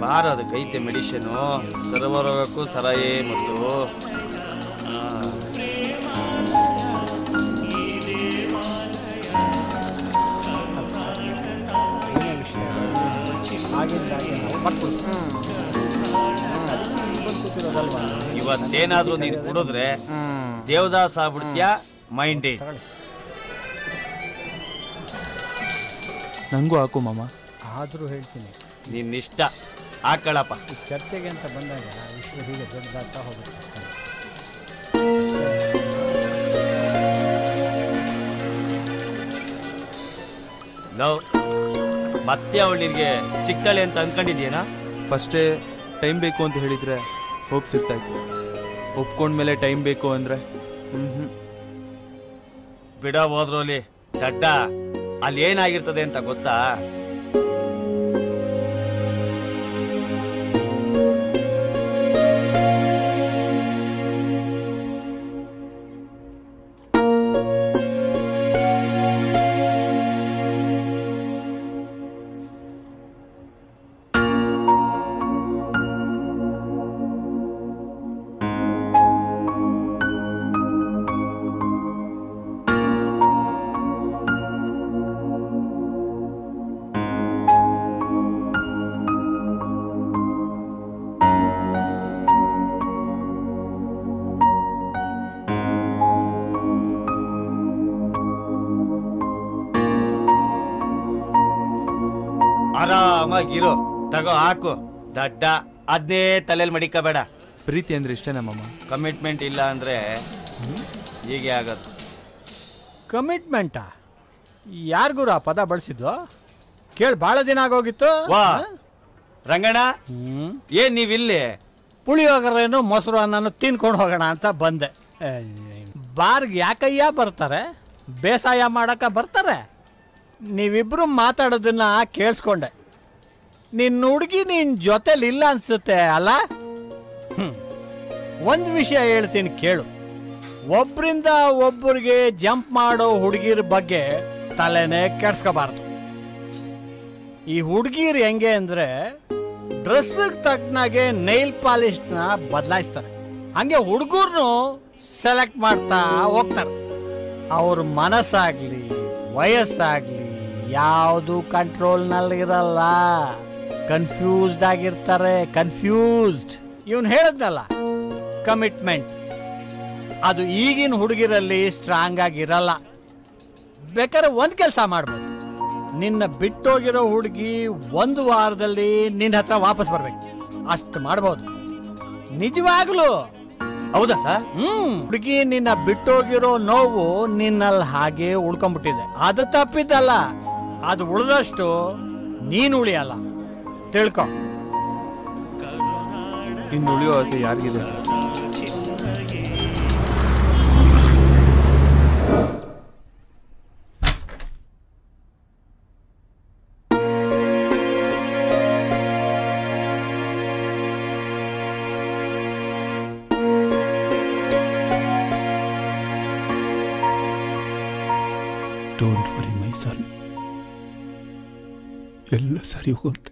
ಬಾರ ಅದಕ್ಕೈತೆ ಮೆಡಿಷನು ಸರ್ವರೋಗಕ್ಕೂ ಸರಾಯಿ ಮತ್ತು ಇವತ್ತೇನಾದ್ರೂ ನೀನು ಕುಡಿದ್ರೆ ದೇವದಾಸ್ ಆಗ್ಬಿಡ್ತೀಯ ಮೈಂಡೆಡ್. ನಂಗೂ ಹಾಕು ಮಾಮ. ಆದರೂ ಹೇಳ್ತೀನಿ ನಿನ್ನಿಷ್ಟ ಹಾಕಳಪ್ಪ. ಈ ಚರ್ಚೆಗೆ ಅಂತ ಬಂದಾಗ ವಿಶ್ವ ಹೀಗೆ ದೊಡ್ಡದಾಗ್ತಾ ಹೋಗುತ್ತೆ. ಲವ್ ಮತ್ತೆ ಅವಳು ನಿನಗೆ ಸಿಗ್ತಾಳೆ ಅಂತ ಅನ್ಕೊಂಡಿದ್ಯೇನಾ? ಫಸ್ಟೇ ಟೈಮ್ ಬೇಕು ಅಂತ ಹೇಳಿದರೆ ಹೋಗಿ ಸಿಗ್ತಾಯಿತ್ತು. ಒಪ್ಕೊಂಡ್ಮೇಲೆ ಟೈಮ್ ಬೇಕು ಅಂದರೆ ಬಿಡ ಹೋದ್ರಲ್ಲಿ ದಡ್ಡ. ಅಲ್ಲಿ ಏನಾಗಿರ್ತದೆ ಅಂತ ಗೊತ್ತಾ? ಆರಾಮಾಗಿರೋ ತಗೋ ಹಾಕು ದಡ್ಡ. ಅದ್ನೇ ತಲೆಯಲ್ಲಿ ಮಡಿಕಬೇಡ. ಪ್ರೀತಿ ಅಂದ್ರೆ ಇಷ್ಟೇನಾ ಮಾಮ? ಕಮಿಟ್ಮೆಂಟ್ ಇಲ್ಲ ಅಂದ್ರೆ ಹೀಗೆ ಆಗೋದು. ಕಮಿಟ್ಮೆಂಟಾ? ಯಾರಿಗೂ ಆ ಪದ ಬಳಸಿದ್ದು ಕೇಳಿ ಭಾಳ ದಿನ ಆಗೋಗಿತ್ತು. ವಾ ರಂಗಣ್ಣ, ಏನ್ ನೀವಿಲ್ಲಿ? ಪುಳಿಯೋಗರೇನು ಮೊಸರು ಅನ್ನೋ ತಿನ್ಕೊಂಡು ಹೋಗೋಣ ಅಂತ ಬಂದೆ. ಬಾರ್ಗೆ ಯಾಕಯ್ಯ ಬರ್ತಾರೆ? ಬೇಸಾಯ ಮಾಡಕ ಬರ್ತಾರೆ. ನೀವಿಬ್ರು ಮಾತಾಡೋದನ್ನ ಕೇಳಿಸ್ಕೊಂಡೆ. ನಿನ್ನ ಹುಡುಗಿ ನಿನ್ನ ಜೊತೆಲಿ ಇಲ್ಲ ಅನ್ಸುತ್ತೆ ಅಲ್ಲ? ಒಂದು ವಿಷಯ ಹೇಳ್ತೀನಿ ಕೇಳು. ಒಬ್ಬರಿಂದ ಒಬ್ಬರಿಗೆ ಜಂಪ್ ಮಾಡೋ ಹುಡುಗಿರ ಬಗ್ಗೆ ತಲೆನೇ ಕೆಡ್ಸ್ಕೋಬಾರ್ದು. ಈ ಹುಡುಗಿರು ಹೆಂಗೆ ಅಂದರೆ ಡ್ರೆಸ್ಸಿಗೆ ತಕ್ಕನಾಗೆ ನೈಲ್ ಪಾಲಿಶ್ನ ಬದಲಾಯಿಸ್ತಾರೆ. ಹಂಗೆ ಹುಡುಗರ್ನು ಸೆಲೆಕ್ಟ್ ಮಾಡ್ತಾ ಹೋಗ್ತಾರೆ. ಅವ್ರ ಮನಸ್ಸಾಗಲಿ ವಯಸ್ಸಾಗಲಿ ಯಾವುದು ಕಂಟ್ರೋಲ್ನಲ್ಲಿರಲ್ಲ. ಕನ್ಫ್ಯೂಸ್ಡ್ ಆಗಿರ್ತಾರೆ. ಕನ್ಫ್ಯೂಸ್ಡ್. ಇವನು ಹೇಳಿದ್ನಲ್ಲ ಕಮಿಟ್ಮೆಂಟ್, ಅದು ಈಗಿನ ಹುಡುಗಿರಲ್ಲಿ ಸ್ಟ್ರಾಂಗ್ ಆಗಿರಲ್ಲ. ಬೇಕಾದ್ರೆ ಒಂದು ಕೆಲಸ ಮಾಡ್ಬೋದು. ನಿನ್ನ ಬಿಟ್ಟೋಗಿರೋ ಹುಡುಗಿ 1 ವಾರದಲ್ಲಿ ನಿನ್ನ ಹತ್ರ ವಾಪಸ್ ಬರ್ಬೇಕು. ಅಷ್ಟು ಮಾಡ್ಬೋದು ನಿಜವಾಗ್ಲೂ. ಹೌದಾ ಸರ್? ಹುಡುಗಿ ನಿನ್ನ ಬಿಟ್ಟೋಗಿರೋ ನೋವು ನಿನ್ನಲ್ಲಿ ಹಾಗೆ ಉಳ್ಕೊಂಡ್ಬಿಟ್ಟಿದೆ. ಅದು ತಪ್ಪಿದ್ದಲ್ಲ, ಅದು ಉಳಿದಷ್ಟು ನೀನು ಉಳಿಯಲ್ಲ. ತಿಳ್ಕೊ. ಇನ್ನು ಉಳಿಯೋ ಆಸೆ ಯಾರಿಗಿದೆ ಸರ್? ಡೋಂಟ್ ವರಿ ಮೈ ಸನ್, ಎಲ್ಲ ಸರಿ ಹೋಗುತ್ತೆ.